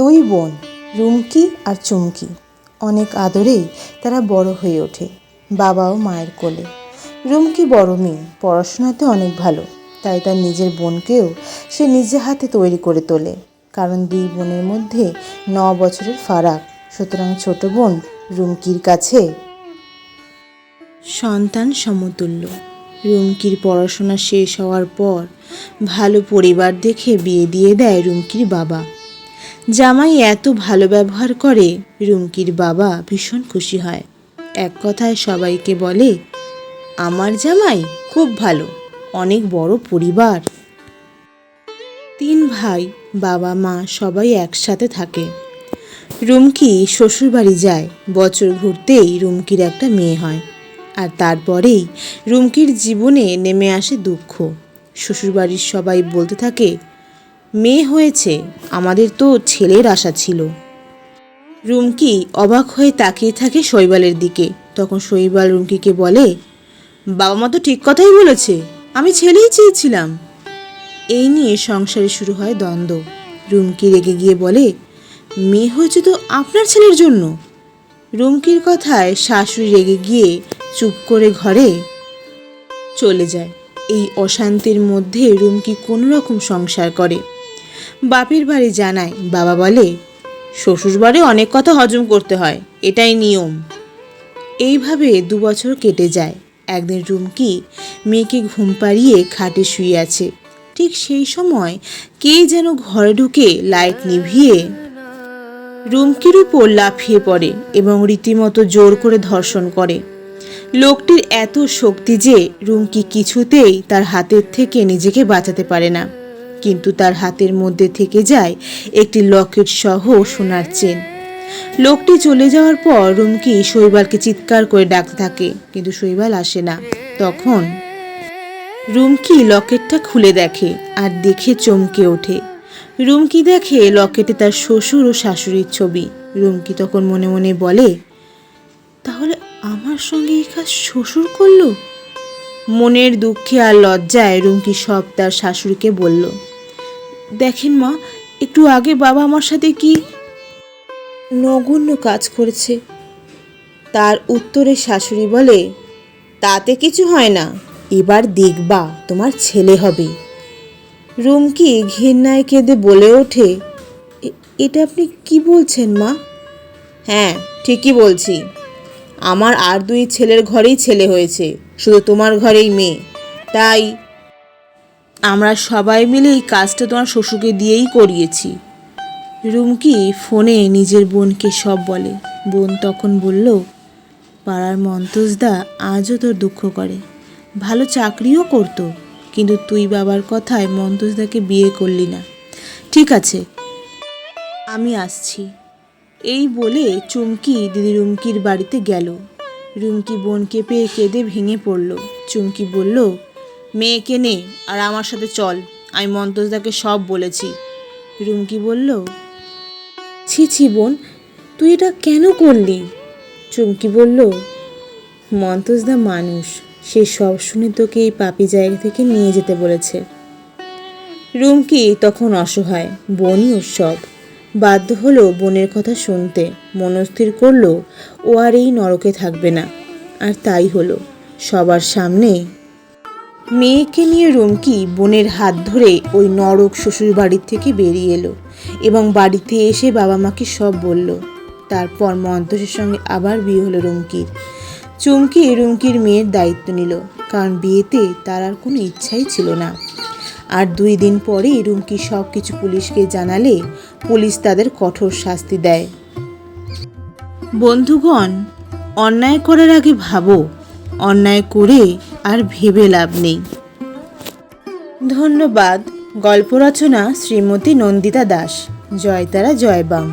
দুই বোন রুমকি আর চুমকি অনেক আদরেই তারা বড় হয়ে ওঠে বাবা ও মায়ের কোলে। রুমকি বড় মেয়ে, পড়াশোনাতে অনেক ভালো, তাই তার নিজের বোনকেও সে নিজে হাতে তৈরি করে তোলে। কারণ দুই বোনের মধ্যে 9 বছরের ফারাক, সুতরাং ছোট বোন রুমকির কাছে সন্তান সমতুল্য। রুমকির পড়াশোনা শেষ হওয়ার পর ভালো পরিবার দেখে বিয়ে দিয়ে দেয় রুমকির বাবা। জামাই এত ভালো ব্যবহার করে রুমকির বাবা ভীষণ খুশি হয়। এক কথায় সবাইকে বলে, আমার জামাই খুব ভালো, অনেক বড় পরিবার। 3 ভাই, বাবা মা সবাই একসাথে থাকে। রুমকি শ্বশুরবাড়ি যায়। বছর ঘুরতেই রুমকির একটা মেয়ে হয়, আর তারপরেই রুমকির জীবনে নেমে আসে দুঃখ। শ্বশুরবাড়ির সবাই বলতে থাকে, মেয়ে হয়েছে, আমাদের তো ছেলের আশা ছিল। রুমকি অবাক হয়ে তাকিয়ে থাকে শৈবালের দিকে। তখন শৈবাল রুমকিকে বলে, বাবা মা তো ঠিক কথাই বলেছে, আমি ছেলেই চেয়েছিলাম। এই নিয়ে সংসারে শুরু হয় দ্বন্দ্ব। রুমকি রেগে গিয়ে বলে, মেয়ে হয়েছে তো আপনার ছেলের জন্য। রুমকির কথায় শাশুড়ি রেগে গিয়ে চুপ করে ঘরে চলে যায়। এই অশান্তির মধ্যে রুমকি কোনো রকম সংসার করে। বাপের বাড়ি জানায়, বাবা বলে, শ্বশুর বাড়ি অনেক কথা হজম করতে হয়, এটাই নিয়ম। এইভাবে 2 বছর কেটে যায়। একদিন রুমকি মেয়েকে ঘুম পাড়িয়ে খাটে শুয়ে আছে। ঠিক সেই সময় কে যেন ঘরে ঢুকে লাইট নিভিয়ে রুমকির উপর লাফিয়ে পড়ে এবং রীতিমতো জোর করে ধর্ষণ করে। লোকটির এত শক্তি যে রুমকি কিছুতেই তার হাতের থেকে নিজেকে বাঁচাতে পারে না। কিন্তু তার হাতের মধ্যে থেকে যায় একটি লকেট সহ সোনার চেন। লোকটি চলে যাওয়ার পর রুমকি শৈবালকে চিৎকার করে ডাকতে থাকে, কিন্তু শৈবাল আসে না। তখন রুমকি লকেটটা খুলে দেখে, আর দেখে চমকে ওঠে। রুমকি দেখে লকেটে তার শ্বশুর ও শাশুড়ির ছবি। রুমকি তখন মনে মনে বলে, তাহলে আমার সঙ্গে এই কাজ শ্বশুর করলো। মনের দুঃখে আর লজ্জায় রুমকি সব তার শাশুড়িকে বলল। দেখেন মা, একটু আগে বাবা আমার সাথে কি নগণ্য কাজ করেছে। তার উত্তরে শাশুড়ি বলে, তাতে কিছু হয় না, এবার দেখবা তোমার ছেলে হবে। রুমকি ঘৃণায় কেঁদে বলে ওঠে, এটা আপনি কি বলছেন মা? হ্যাঁ, ঠিকই বলছি। আমার আর 2 ছেলের ঘরেই ছেলে হয়েছে, শুধু তোমার ঘরেই মেয়ে। তাই আমরা সবাই মিলে এই কাজটা তোমার শ্বশুরকে দিয়েই করিয়েছি। রুমকি ফোনে নিজের বোনকে সব বলে। বোন তখন বলল, পাড়ার মন্তোজদা আজও তোর দুঃখ করে, ভালো চাকরিও করতো, কিন্তু তুই বাবার কথায় মন্তোজদাকে বিয়ে করলি না। ঠিক আছে, আমি আসছি। এই বলে চুমকি দিদি রুমকির বাড়িতে গেল। রুমকি বোনকে পেয়ে কেঁদে ভেঙে পড়ল। চুমকি বলল, মেয়েকে নে আর আমার সাথে চল, আমি মন্তোজদাকে সব বলেছি। রুমকি বলল, ছি ছি বোন, তুই এটা কেন করলি? চুমকি বলল, মন্তোজদা মানুষ, সে সব শুনে তোকে এই পাপী জায়গা থেকে নিয়ে যেতে বলেছে। রুমকি তখন অসহায়, বোনই ওর সব। বাধ্য হলো বোনের কথা শুনতে। মনস্থির করলো ও আর এই নরকে থাকবে না। আর তাই হলো। সবার সামনে মেয়েকে নিয়ে রুমকি বোনের হাত ধরে ওই নরক শ্বশুর বাড়ির থেকে বেরিয়ে এলো এবং বাড়িতে এসে বাবা মাকে সব বলল। তারপর মন্তোজের সঙ্গে আবার বিয়ে হলো রুমকির। চুমকি রুমকির মেয়ের দায়িত্ব নিল, কারণ বিয়েতে তার আর কোনো ইচ্ছাই ছিল না। আর 2 দিন পরেই রুমকি সব কিছু পুলিশকে জানালে পুলিশ তাদের কঠোর শাস্তি দেয়। বন্ধুগণ, অন্যায় করার আগে ভাবো, অন্যায় করে আর ভেবে লাভ নেই। ধন্যবাদ। গল্প রচনা শ্রীমতী নন্দিতা দাস। জয় তারা, জয় বাম।